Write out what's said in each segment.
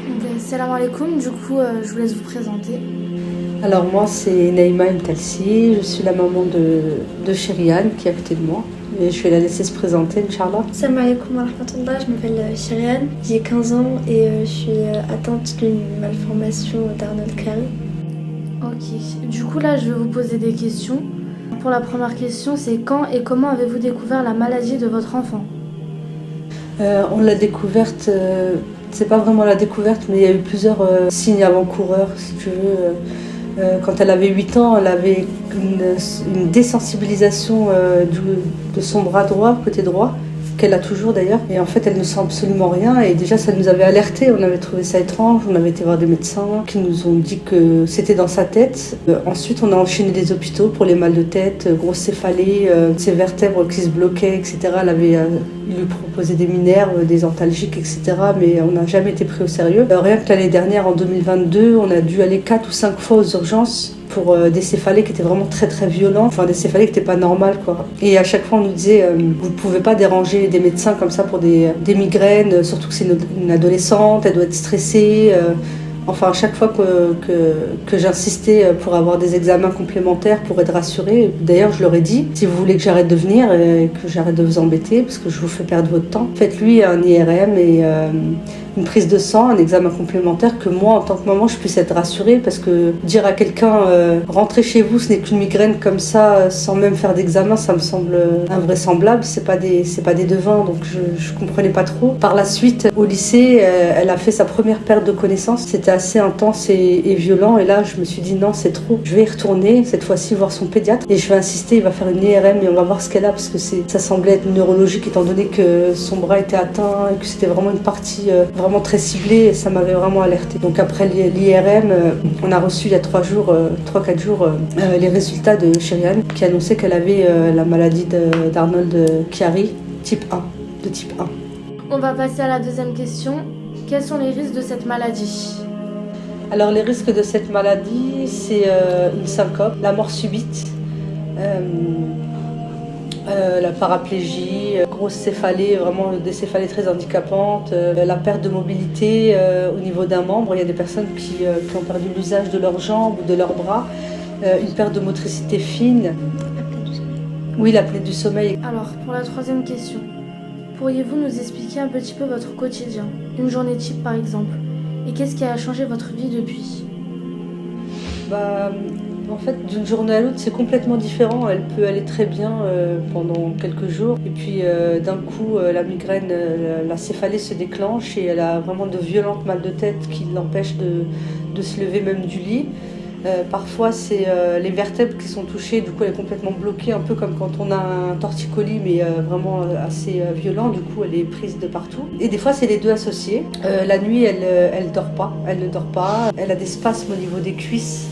Donc, salam alaikum, du coup, je vous laisse vous présenter. Alors moi c'est Naïma Mtalsi, je suis la maman de Sherian qui est à côté de moi et je vais la laisser se présenter, Inch'Allah. Salam alaikum wa rahmatullah, je m'appelle Sherian, j'ai 15 ans et je suis atteinte d'une malformation d'Arnold Chiari. Ok, du coup là je vais vous poser des questions. Pour la première question, c'est quand et comment avez-vous découvert la maladie de votre enfant? On l'a découverte, c'est pas vraiment la découverte, mais il y a eu plusieurs signes avant-coureurs, si tu veux. Quand elle avait 8 ans, elle avait une désensibilisation de son bras droit, côté droit, qu'elle a toujours d'ailleurs. Et en fait, elle ne sent absolument rien. Et déjà, ça nous avait alertés. On avait trouvé ça étrange. On avait été voir des médecins qui nous ont dit que c'était dans sa tête. Ensuite, on a enchaîné les hôpitaux pour les mal de tête, grosse céphalée, ses vertèbres qui se bloquaient, etc. Il lui proposait des minerves, des antalgiques, etc. Mais on n'a jamais été pris au sérieux. Rien que l'année dernière, en 2022, on a dû aller 4 ou 5 fois aux urgences pour des céphalées qui étaient vraiment très très violentes, enfin des céphalées qui n'étaient pas normales quoi. Et à chaque fois on nous disait vous ne pouvez pas déranger des médecins comme ça pour des migraines, surtout que c'est une adolescente, elle doit être stressée. Enfin, à chaque fois que j'insistais pour avoir des examens complémentaires pour être rassurée, d'ailleurs je leur ai dit, si vous voulez que j'arrête de venir et que j'arrête de vous embêter, parce que je vous fais perdre votre temps, faites-lui un IRM et une prise de sang, un examen complémentaire, que moi en tant que maman je puisse être rassurée, parce que dire à quelqu'un rentrez chez vous, ce n'est qu'une migraine comme ça, sans même faire d'examen, ça me semble invraisemblable, c'est pas des devins, donc je comprenais pas trop. Par la suite, au lycée, elle a fait sa première perte de connaissance, c'était assez intense et violent, et là je me suis dit non, c'est trop, je vais y retourner, cette fois-ci voir son pédiatre, et je vais insister, il va faire une IRM et on va voir ce qu'elle a, parce que ça semblait être neurologique étant donné que son bras était atteint et que c'était vraiment une partie vraiment très ciblée, et ça m'avait vraiment alertée. Donc après l'IRM, on a reçu il y a 3-4 jours les résultats de Sherian qui annonçait qu'elle avait la maladie d'Arnold Chiari type 1, de type 1. On va passer à la deuxième question. Quels sont les risques de cette maladie? Alors les risques de cette maladie, c'est une syncope, la mort subite, la paraplégie, grosse céphalée, vraiment des céphalées très handicapantes, la perte de mobilité au niveau d'un membre. Il y a des personnes qui ont perdu l'usage de leurs jambes ou de leurs bras, une perte de motricité fine. Oui, l'apnée du sommeil. Alors, pour la troisième question, pourriez-vous nous expliquer un petit peu votre quotidien, une journée type par exemple, et qu'est-ce qui a changé votre vie depuis? En fait, d'une journée à l'autre, c'est complètement différent. Elle peut aller très bien pendant quelques jours. Et puis, d'un coup, la migraine, la céphalée se déclenche et elle a vraiment de violentes mal de tête qui l'empêchent de se lever même du lit. Parfois, c'est les vertèbres qui sont touchées. Du coup, elle est complètement bloquée, un peu comme quand on a un torticolis, mais vraiment assez violent. Du coup, elle est prise de partout. Et des fois, c'est les deux associés. La nuit, elle dort pas. Elle ne dort pas. Elle a des spasmes au niveau des cuisses.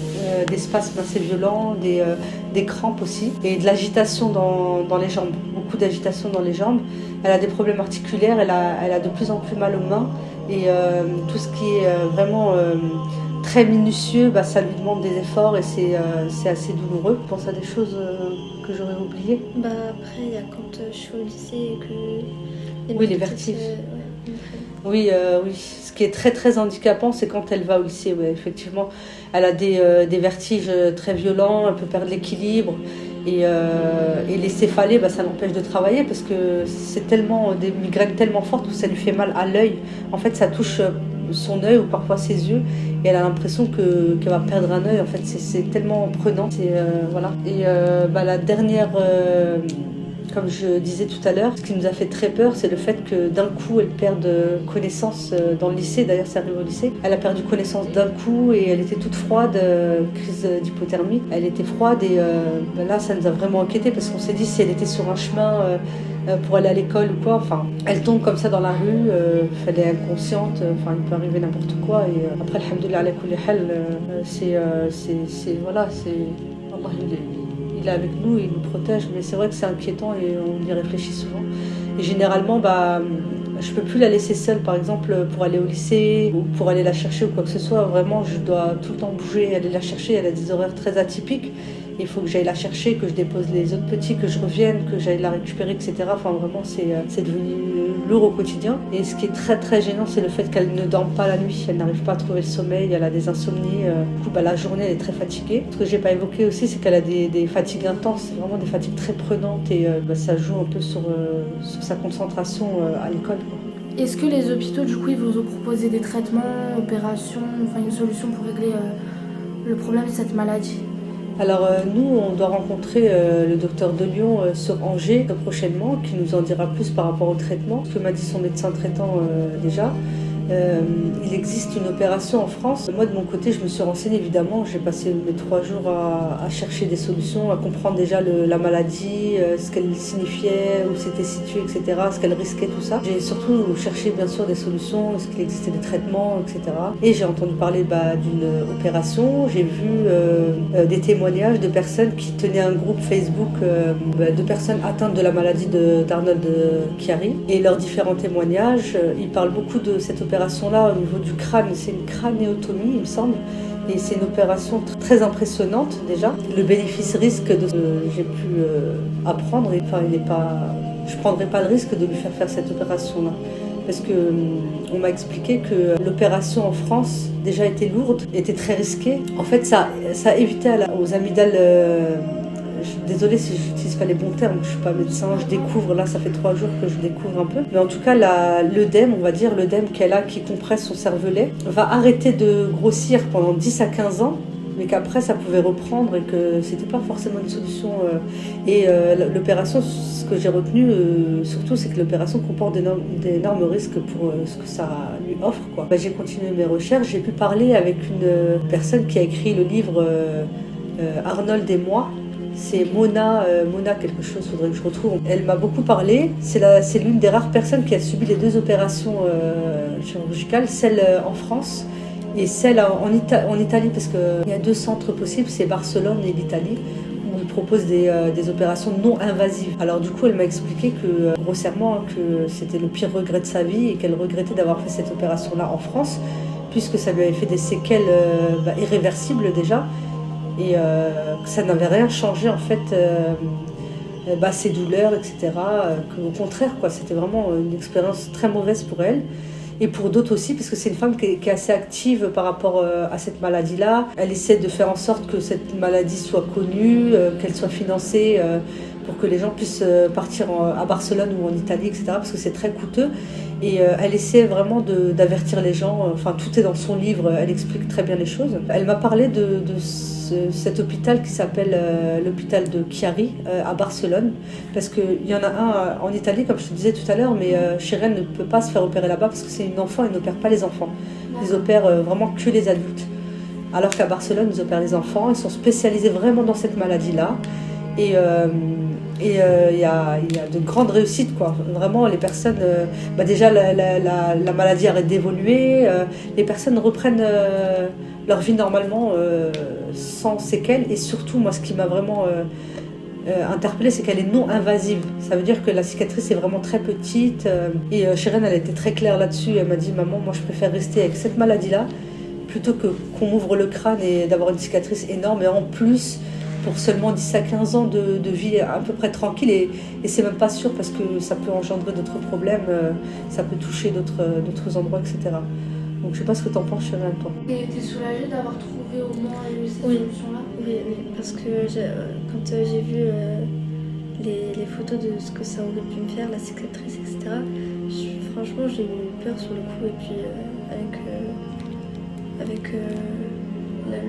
Des spasmes assez violents, des crampes aussi, et de l'agitation dans les jambes, beaucoup d'agitation dans les jambes. Elle a des problèmes articulaires, elle a de plus en plus mal aux mains, et tout ce qui est vraiment très minutieux, ça lui demande des efforts et c'est assez douloureux. Je pense à des choses que j'aurais oubliées. Après, il y a quand je suis au lycée et que... Oui, les vertiges. Oui, ce qui est très très handicapant, c'est quand elle va au lycée. Ouais, effectivement, elle a des vertiges très violents, elle peut perdre l'équilibre. Et les céphalées, ça l'empêche de travailler parce que c'est tellement des migraines tellement fortes que ça lui fait mal à l'œil. En fait, ça touche son œil ou parfois ses yeux et elle a l'impression qu'elle va perdre un œil. En fait, c'est tellement prenant. Voilà. Et la dernière... Comme je disais tout à l'heure, ce qui nous a fait très peur, c'est le fait que d'un coup, elle perde connaissance dans le lycée. D'ailleurs, c'est arrivé au lycée. Elle a perdu connaissance d'un coup et elle était toute froide, crise d'hypothermie. Elle était froide et là, ça nous a vraiment inquiétés parce qu'on s'est dit si elle était sur un chemin pour aller à l'école ou quoi, elle tombe comme ça dans la rue, elle est inconsciente, il peut arriver n'importe quoi. Et après, alhamdoulilah, ala kulli hal, voilà, Allah, il est avec nous, il nous protège, mais c'est vrai que c'est inquiétant et on y réfléchit souvent. Et généralement, je peux plus la laisser seule, par exemple, pour aller au lycée ou pour aller la chercher ou quoi que ce soit. Vraiment, je dois tout le temps bouger, aller la chercher. Elle a des horaires très atypiques il faut que j'aille la chercher, que je dépose les autres petits, que je revienne, que j'aille la récupérer, etc. Enfin vraiment c'est devenu lourd au quotidien. Et ce qui est très très gênant, c'est le fait qu'elle ne dorme pas la nuit, elle n'arrive pas à trouver le sommeil, elle a des insomnies. Du coup la journée elle est très fatiguée. Ce que j'ai pas évoqué aussi, c'est qu'elle a des fatigues intenses, vraiment des fatigues très prenantes et ça joue un peu sur sa concentration à l'école, quoi. Est-ce que les hôpitaux, du coup, ils vous ont proposé des traitements, opérations, enfin une solution pour régler le problème de cette maladie? Alors nous, on doit rencontrer le docteur de Lyon sur Angers prochainement, qui nous en dira plus par rapport au traitement, ce que m'a dit son médecin traitant déjà. Il existe une opération en France. Moi, de mon côté, je me suis renseignée, évidemment. J'ai passé mes 3 jours à chercher des solutions, à comprendre déjà la maladie, ce qu'elle signifiait, où c'était situé, etc., ce qu'elle risquait, tout ça. J'ai surtout cherché, bien sûr, des solutions, est-ce qu'il existait des traitements, etc. Et j'ai entendu parler d'une opération. J'ai vu des témoignages de personnes qui tenaient un groupe Facebook de personnes atteintes de la maladie d'Arnold Chiari. Et leurs différents témoignages, ils parlent beaucoup de cette opération-là au niveau du crâne. C'est une cranéotomie, il me semble. Et c'est une opération très impressionnante déjà. Le bénéfice-risque de ce que j'ai pu apprendre, enfin, je ne prendrai pas le risque de lui faire cette opération-là. Parce qu'on m'a expliqué que l'opération en France déjà était lourde, était très risquée. En fait, ça évitait aux amygdales. Désolée si je n'utilise pas les bons termes, je ne suis pas médecin, je découvre, là ça fait 3 jours que je découvre un peu. Mais en tout cas, l'œdème, on va dire, l'œdème qu'elle a qui compresse son cervelet, va arrêter de grossir pendant 10 à 15 ans, mais qu'après ça pouvait reprendre et que c'était pas forcément une solution. L'opération, ce que j'ai retenu surtout, c'est que l'opération comporte d'énormes risques pour ce que ça lui offre, quoi. J'ai continué mes recherches, j'ai pu parler avec une personne qui a écrit le livre Arnold et moi. C'est Mona quelque chose, faudrait que je retrouve. Elle m'a beaucoup parlé. C'est l'une des rares personnes qui a subi les 2 opérations chirurgicales, celle en France et celle en Italie, parce qu'il y a 2 centres possibles, c'est Barcelone et l'Italie, où ils proposent des opérations non invasives. Alors du coup, elle m'a expliqué que, grossièrement, que c'était le pire regret de sa vie et qu'elle regrettait d'avoir fait cette opération-là en France, puisque ça lui avait fait des séquelles irréversibles déjà. Et que ça n'avait rien changé en fait, ses douleurs, etc. Qu'au contraire, quoi, c'était vraiment une expérience très mauvaise pour elle. Et pour d'autres aussi, parce que c'est une femme qui est assez active par rapport à cette maladie-là. Elle essaie de faire en sorte que cette maladie soit connue, qu'elle soit financée pour que les gens puissent partir à Barcelone ou en Italie, etc. Parce que c'est très coûteux. Et elle essaie vraiment d'avertir les gens. Enfin, tout est dans son livre, elle explique très bien les choses. Elle m'a parlé de cet hôpital qui s'appelle l'hôpital de Chiari à Barcelone, parce qu'il y en a un en Italie, comme je te disais tout à l'heure, mais Chirène ne peut pas se faire opérer là-bas parce que c'est une enfant, ils n'opèrent pas les enfants. Ils opèrent vraiment que les adultes. Alors qu'à Barcelone, ils opèrent les enfants, ils sont spécialisés vraiment dans cette maladie-là. Et il y a de grandes réussites, quoi. Vraiment, les personnes, déjà la maladie arrête d'évoluer, les personnes reprennent leur vie normalement sans séquelles. Et surtout, moi, ce qui m'a vraiment interpellée, c'est qu'elle est non invasive. Ça veut dire que la cicatrice est vraiment très petite. Et Chirène, elle était très claire là-dessus. Elle m'a dit, maman, moi, je préfère rester avec cette maladie-là plutôt qu'on m'ouvre le crâne et d'avoir une cicatrice énorme. Et en plus, pour seulement 10 à 15 ans de vie à peu près tranquille, et c'est même pas sûr parce que ça peut engendrer d'autres problèmes, ça peut toucher d'autres endroits, etc. Donc je sais pas ce que t'en penses, Chirène, toi. Et t'es soulagée d'avoir trouvé au moins cette solution-là? Oui, parce que quand j'ai vu les photos de ce que ça aurait pu me faire, la cicatrice, etc., franchement j'ai eu peur sur le coup, et puis avec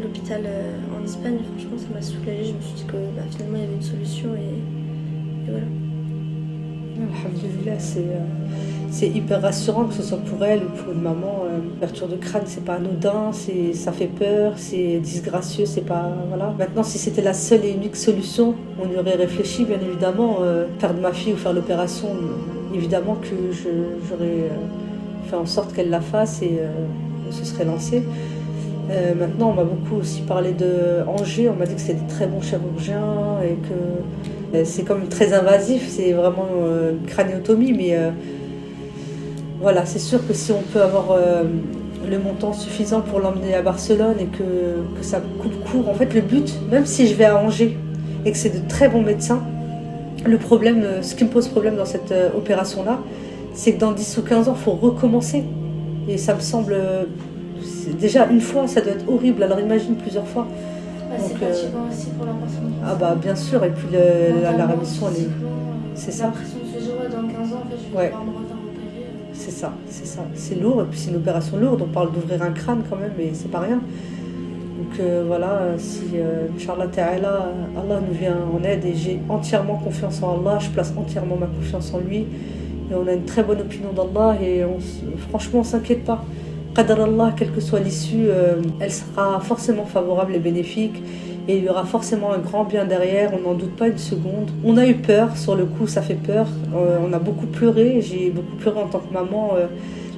l'hôpital en Espagne, franchement ça m'a soulagée. Je me suis dit que finalement il y avait une solution, et voilà. Alhamdulillah, c'est hyper rassurant, que ce soit pour elle ou pour une maman. L'ouverture de crâne, c'est pas anodin, ça fait peur, c'est disgracieux, c'est pas... Voilà. Maintenant, si c'était la seule et unique solution, on y aurait réfléchi, bien évidemment. Faire de ma fille ou faire l'opération, évidemment que j'aurais fait en sorte qu'elle la fasse, et on se serait lancé. Maintenant, on m'a beaucoup aussi parlé de Angers. On m'a dit que c'était des très bons chirurgiens et que c'est quand même très invasif. C'est vraiment une cranéotomie, mais voilà, c'est sûr que si on peut avoir le montant suffisant pour l'emmener à Barcelone et que ça coupe court. En fait, le but, même si je vais à Angers et que c'est de très bons médecins, le problème, ce qui me pose problème dans cette opération-là, c'est que dans 10 ou 15 ans, il faut recommencer. Et ça me semble, déjà une fois, ça doit être horrible, alors imagine plusieurs fois. C'est fatigant aussi pour la personne. Ah bah bien sûr, et puis la rémission, elle est... C'est ça. L'impression de se dire, ouais, dans 15 ans, en fait, je vais devoir me refaire opérer. C'est ça. C'est lourd, et puis c'est une opération lourde. On parle d'ouvrir un crâne quand même, mais c'est pas rien. Donc voilà, si Inch'Allah Ta'ala, Allah nous vient en aide, et j'ai entièrement confiance en Allah, je place entièrement ma confiance en lui, et on a une très bonne opinion d'Allah, et franchement on s'inquiète pas. Qadar Allah, quelle que soit l'issue, elle sera forcément favorable et bénéfique, et il y aura forcément un grand bien derrière, on n'en doute pas une seconde. On a eu peur, sur le coup ça fait peur, on a beaucoup pleuré, j'ai beaucoup pleuré en tant que maman.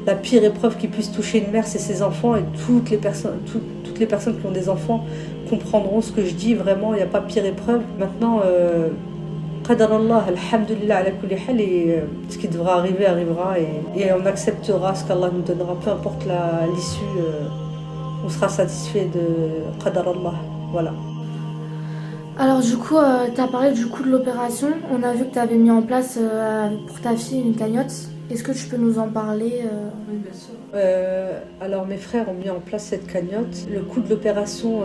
La pire épreuve qui puisse toucher une mère, c'est ses enfants, et toutes les personnes qui ont des enfants comprendront ce que je dis. Vraiment, il n'y a pas pire épreuve. Maintenant, Qadar Allah, alhamdulillah, ala kulli hal, et ce qui devra arriver arrivera, et on acceptera ce qu'Allah nous donnera, peu importe l'issue, on sera satisfait de Qadar Allah. Voilà. Alors du coup, tu as parlé du coup de l'opération. On a vu que tu avais mis en place pour ta fille une cagnotte. Est-ce que tu peux nous en parler Oui, bien sûr. Alors mes frères ont mis en place cette cagnotte. Le coût de l'opération,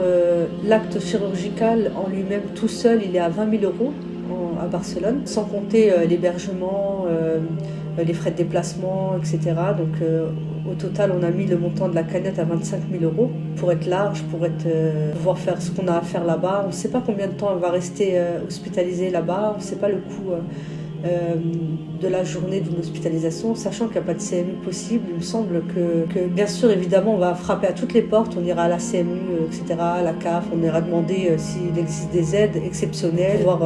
l'acte chirurgical en lui-même tout seul, il est à 20 000 euros à Barcelone, sans compter l'hébergement, les frais de déplacement, etc. Donc au total, on a mis le montant de la cagnotte à 25 000 euros pour être large, pour pouvoir faire ce qu'on a à faire là-bas. On ne sait pas combien de temps elle va rester hospitalisée là-bas, on ne sait pas le coût de la journée d'une hospitalisation, sachant qu'il n'y a pas de CMU possible. Il me semble que bien sûr, évidemment, on va frapper à toutes les portes, on ira à la CMU, etc., à la CAF, on ira demander s'il existe des aides exceptionnelles, pouvoir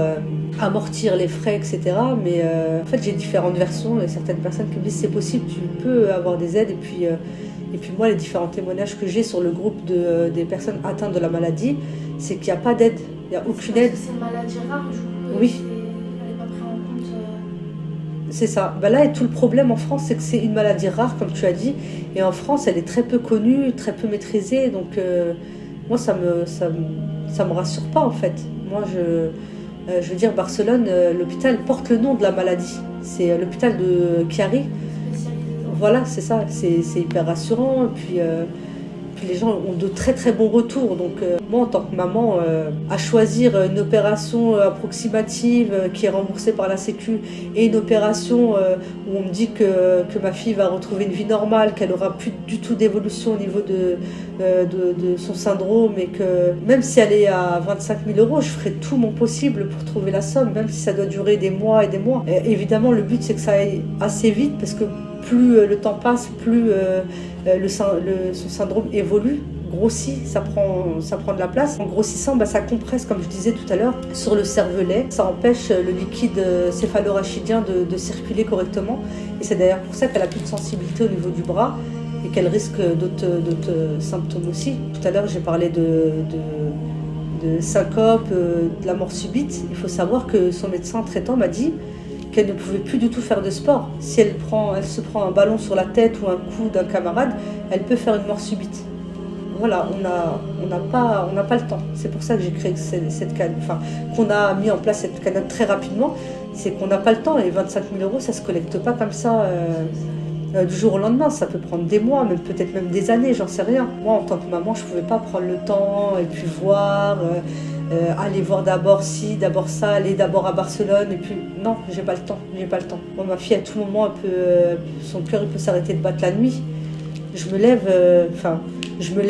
amortir les frais, etc. Mais en fait, j'ai différentes versions, et certaines personnes qui me disent c'est possible, tu peux avoir des aides, et puis moi, les différents témoignages que j'ai sur le groupe des personnes atteintes de la maladie, c'est qu'il n'y a pas d'aide, il n'y a aucune aide. C'est une maladie rare, du coup. Oui. C'est ça. Ben là, et tout le problème en France, c'est que c'est une maladie rare, comme tu as dit. Et en France, elle est très peu connue, très peu maîtrisée. Donc, moi, ça me rassure pas, en fait. Moi, je veux dire, Barcelone, l'hôpital porte le nom de la maladie. C'est l'hôpital de Chiari. Voilà, c'est ça. C'est hyper rassurant. Et puis les gens ont de très très bons retours. Donc moi, en tant que maman, à choisir une opération approximative qui est remboursée par la Sécu, et une opération où on me dit que ma fille va retrouver une vie normale, qu'elle n'aura plus du tout d'évolution au niveau de son syndrome, et que même si elle est à 25 000 euros, je ferai tout mon possible pour trouver la somme, même si ça doit durer des mois et des mois. Et évidemment, le but, c'est que ça aille assez vite, parce que plus le temps passe, plus son syndrome évolue, grossit, ça prend de la place. En grossissant, ça compresse, comme je disais tout à l'heure, sur le cervelet. Ça empêche le liquide céphalorachidien de circuler correctement. Et c'est d'ailleurs pour ça qu'elle a plus de sensibilité au niveau du bras, et qu'elle risque d'autres symptômes aussi. Tout à l'heure, j'ai parlé de syncope, de la mort subite. Il faut savoir que son médecin traitant m'a dit qu'elle ne pouvait plus du tout faire de sport. Si elle se prend un ballon sur la tête ou un coup d'un camarade, elle peut faire une mort subite. Voilà, on n'a pas le temps. C'est pour ça que j'ai créé qu'on a mis en place cette cagnotte très rapidement. C'est qu'on n'a pas le temps, et 25 000 euros, ça ne se collecte pas comme ça du jour au lendemain. Ça peut prendre des mois, peut-être même des années, j'en sais rien. Moi, en tant que maman, je ne pouvais pas prendre le temps et puis voir... aller voir d'abord ci, d'abord ça, aller d'abord à Barcelone, et puis non, j'ai pas le temps. Moi, ma fille, à tout moment, son cœur il peut s'arrêter de battre la nuit. Je me lève, je me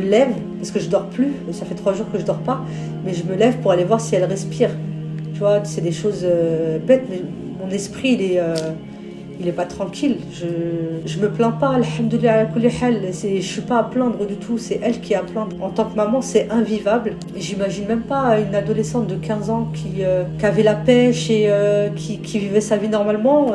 lève, parce que je dors plus, ça fait 3 jours que je dors pas, mais je me lève pour aller voir si elle respire. Tu vois, c'est des choses bêtes, mais mon esprit, il est pas tranquille. Je me plains pas, alhamdoulilah ala kulli hal. Je suis pas à plaindre du tout, c'est elle qui est à plaindre. En tant que maman, c'est invivable. Et j'imagine même pas une adolescente de 15 ans qui avait la pêche et qui vivait sa vie normalement,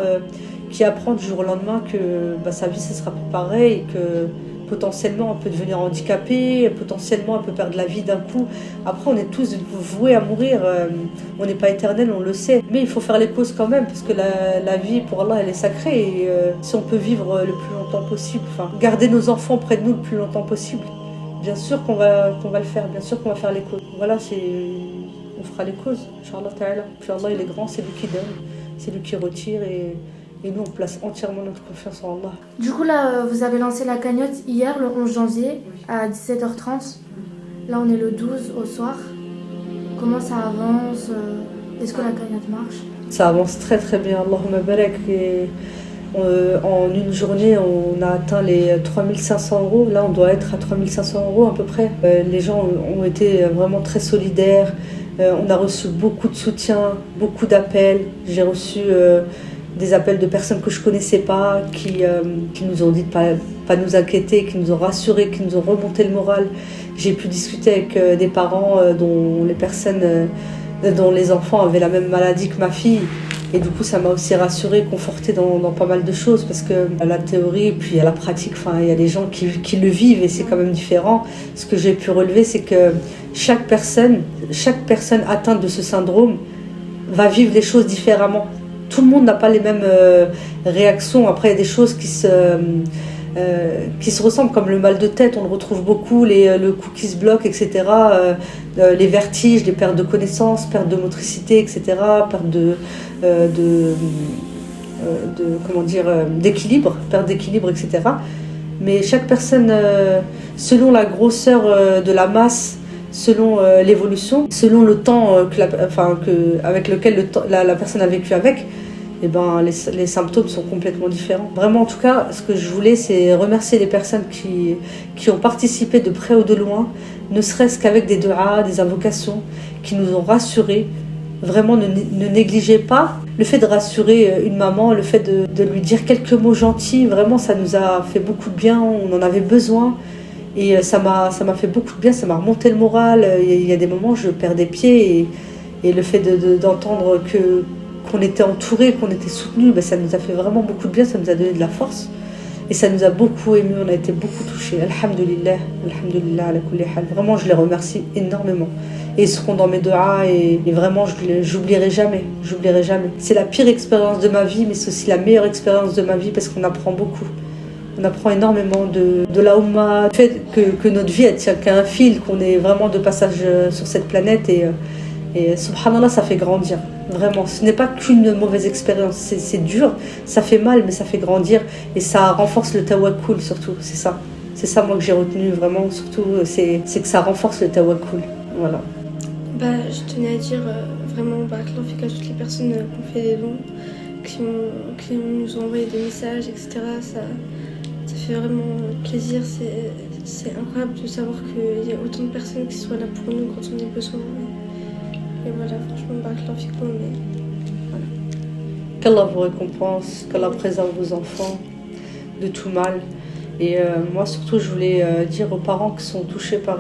qui apprend du jour au lendemain que sa vie, ce sera plus pareil, et que potentiellement elle peut devenir handicapée, potentiellement elle peut perdre la vie d'un coup. Après on est tous voués à mourir, on n'est pas éternel, on le sait. Mais il faut faire les causes quand même, parce que la vie pour Allah elle est sacrée. Et si on peut vivre le plus longtemps possible, enfin garder nos enfants près de nous le plus longtemps possible, bien sûr qu'on va le faire, bien sûr qu'on va faire les causes. Voilà, on fera les causes, Inch'Allah ta'ala. Puis Allah il est grand, c'est lui qui donne, c'est lui qui retire, et nous on place entièrement notre confiance en Allah. Du coup là, vous avez lancé la cagnotte hier, le 11 janvier, à 17h30. Là on est le 12 au soir. Comment ça avance? Est-ce que la cagnotte marche? Ça avance très très bien, Allahumma barak. Et en une journée, on a atteint les 3500 €. Là, on doit être à 3500 € à peu près. Les gens ont été vraiment très solidaires. On a reçu beaucoup de soutien, beaucoup d'appels. J'ai reçu des appels de personnes que je ne connaissais pas, qui nous ont dit de pas nous inquiéter, qui nous ont rassurés, qui nous ont remonté le moral. J'ai pu discuter avec des parents dont les enfants avaient la même maladie que ma fille. Et du coup, ça m'a aussi rassurée, confortée dans pas mal de choses, parce que la théorie, puis il y a la pratique, enfin, il y a des gens qui le vivent et c'est quand même différent. Ce que j'ai pu relever, c'est que chaque personne atteinte de ce syndrome va vivre les choses différemment. Tout le monde n'a pas les mêmes réactions. Après, il y a des choses qui se ressemblent, comme le mal de tête, on le retrouve beaucoup, le cou qui se bloque, etc. Les vertiges, les pertes de connaissance, perte de motricité, etc. Perte d'équilibre, perte d'équilibre, etc. Mais chaque personne, selon la grosseur de la masse, selon l'évolution, selon le temps avec lequel la personne a vécu avec, eh ben, les symptômes sont complètement différents. Vraiment, en tout cas, ce que je voulais, c'est remercier les personnes qui ont participé de près ou de loin, ne serait-ce qu'avec des du'as, des invocations, qui nous ont rassurés. Vraiment, ne négligez pas le fait de rassurer une maman, le fait de lui dire quelques mots gentils. Vraiment, ça nous a fait beaucoup de bien, on en avait besoin. Et ça m'a fait beaucoup de bien, ça m'a remonté le moral. Il y a des moments où je perds des pieds, et le fait d'entendre qu'on était entourés, qu'on était soutenus, ça nous a fait vraiment beaucoup de bien, ça nous a donné de la force. Et ça nous a beaucoup émus, on a été beaucoup touchés. Alhamdulillah, alhamdulillah, ala kulli hal. Vraiment, je les remercie énormément. Et ils seront dans mes du'as, et vraiment, j'oublierai jamais. C'est la pire expérience de ma vie, mais c'est aussi la meilleure expérience de ma vie, parce qu'on apprend beaucoup. On apprend énormément de la Ummah, le fait que notre vie, elle tient qu'à un fil, qu'on est vraiment de passage sur cette planète, et subhanallah, ça fait grandir. Vraiment, ce n'est pas qu'une mauvaise expérience, c'est dur, ça fait mal, mais ça fait grandir, et ça renforce le tawakkul surtout, c'est ça moi que j'ai retenu vraiment, surtout, c'est que ça renforce le tawakkul, voilà. Je tenais à dire vraiment barakallahu fik à toutes les personnes qui ont fait des dons, qui nous ont envoyé des messages, etc. Ça fait vraiment plaisir, c'est incroyable de savoir qu'il y a autant de personnes qui soient là pour nous quand on a besoin. Et voilà, franchement, barakallahu fikoum, mais voilà. Qu'Allah vous récompense, qu'Allah préserve vos enfants de tout mal. Et moi surtout, je voulais dire aux parents qui sont touchés par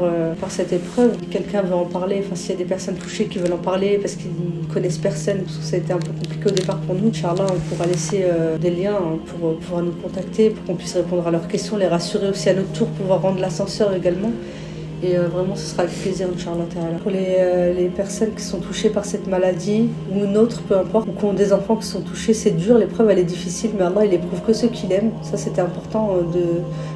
cette épreuve, si quelqu'un veut en parler, enfin s'il y a des personnes touchées qui veulent en parler parce qu'ils ne connaissent personne, parce que ça a été un peu compliqué au départ pour nous, Inch'Allah, on pourra laisser des liens pour pouvoir nous contacter, pour qu'on puisse répondre à leurs questions, les rassurer aussi à notre tour, pouvoir rendre l'ascenseur également. Et vraiment, ce sera avec plaisir, Inch'Allah ta'ala. Pour les personnes qui sont touchées par cette maladie, ou une autre, peu importe, ou qui ont des enfants qui sont touchés, c'est dur, l'épreuve elle est difficile, mais Allah il éprouve que ceux qu'il aime. Ça c'était important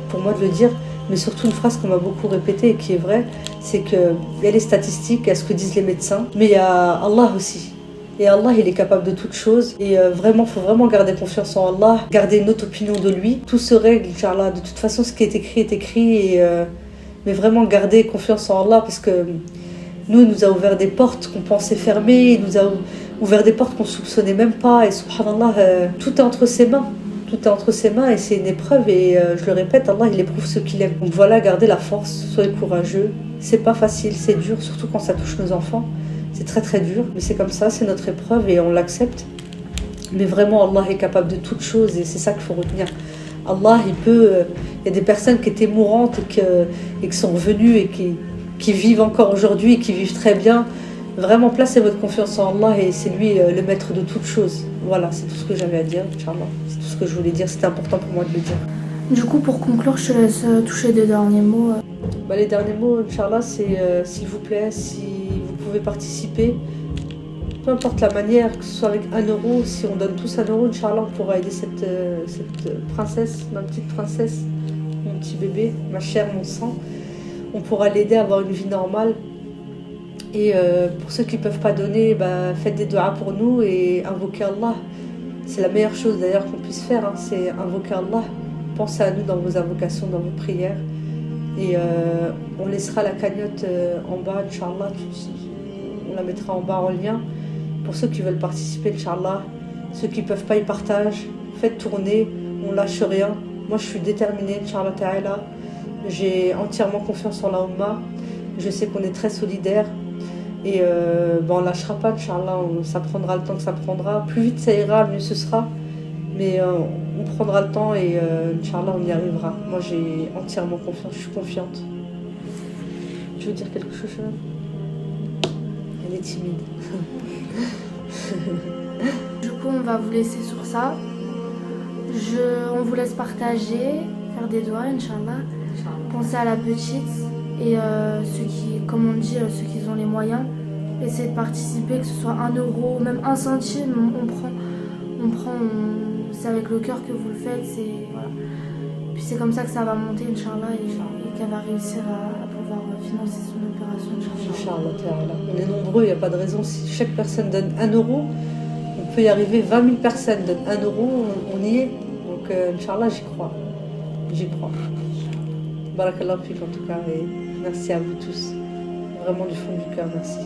pour moi de le dire. Mais surtout une phrase qu'on m'a beaucoup répétée et qui est vraie, c'est qu'il y a les statistiques, il y a ce que disent les médecins, mais il y a Allah aussi. Et Allah, il est capable de toutes choses. Et vraiment, il faut vraiment garder confiance en Allah, garder une autre opinion de lui. Tout se règle, Inch'Allah. De toute façon, ce qui est écrit. Mais vraiment garder confiance en Allah, parce que nous, il nous a ouvert des portes qu'on pensait fermées, il nous a ouvert des portes qu'on ne soupçonnait même pas, et subhanallah, tout est entre ses mains. Tout est entre ses mains et c'est une épreuve, et je le répète, Allah il éprouve ceux qu'il aime. Donc voilà, gardez la force, soyez courageux. C'est pas facile, c'est dur, surtout quand ça touche nos enfants. C'est très très dur, mais c'est comme ça, c'est notre épreuve et on l'accepte. Mais vraiment, Allah est capable de toutes choses et c'est ça qu'il faut retenir. Allah, il y a des personnes qui étaient mourantes et qui sont revenues et qui vivent encore aujourd'hui et qui vivent très bien. Vraiment, placez votre confiance en Allah et c'est lui le maître de toutes choses. Voilà, c'est tout ce que j'avais à dire, Inch'Allah. C'est tout ce que je voulais dire, c'était important pour moi de le dire. Du coup, pour conclure, je te laisse toucher des derniers mots. Les derniers mots, Inch'Allah, c'est s'il vous plaît, si vous pouvez participer, peu importe la manière, que ce soit avec 1 euro, si on donne tous 1 euro, Inch'Allah, on pourra aider cette princesse, ma petite princesse, mon petit bébé, ma chair, mon sang. On pourra l'aider à avoir une vie normale. Et pour ceux qui ne peuvent pas donner, faites des doigts pour nous et invoquez Allah. C'est la meilleure chose d'ailleurs qu'on puisse faire, hein, c'est invoquer Allah. Pensez à nous dans vos invocations, dans vos prières. Et on laissera la cagnotte en bas, Inch'Allah. On la mettra en bas en lien. Pour ceux qui veulent participer, Inch'Allah. Ceux qui ne peuvent pas, ils partagent. Faites tourner, on lâche rien. Moi, je suis déterminée, Inch'Allah Ta'ala. J'ai entièrement confiance en la Ummah. Je sais qu'on est très solidaires. Et on ne lâchera pas, Inch'Allah. Ça prendra le temps que ça prendra. Plus vite ça ira, mieux ce sera. Mais on prendra le temps et Inch'Allah, on y arrivera. Moi, j'ai entièrement confiance. Je suis confiante. Tu veux dire quelque chose, Shannon ? Elle est timide. Du coup, on va vous laisser sur ça. On vous laisse partager, faire des doigts, Inch'Allah. Pensez à la petite et ceux qui, comme on dit, ceux qui ont les moyens, essayez de participer, que ce soit 1 euro, même 1 centime, c'est avec le cœur que vous le faites, voilà. Puis c'est comme ça que ça va monter, Inch'Allah, et qu'elle va réussir à pouvoir financer son opération, Inch'Allah. On est nombreux, il n'y a pas de raison. Si chaque personne donne 1 euro, on peut y arriver. 20 000 personnes donnent 1 euro, on y est. Donc, Inch'Allah, j'y crois. Barakallahu fik en tout cas, et merci à vous tous. Vraiment du fond du cœur, merci.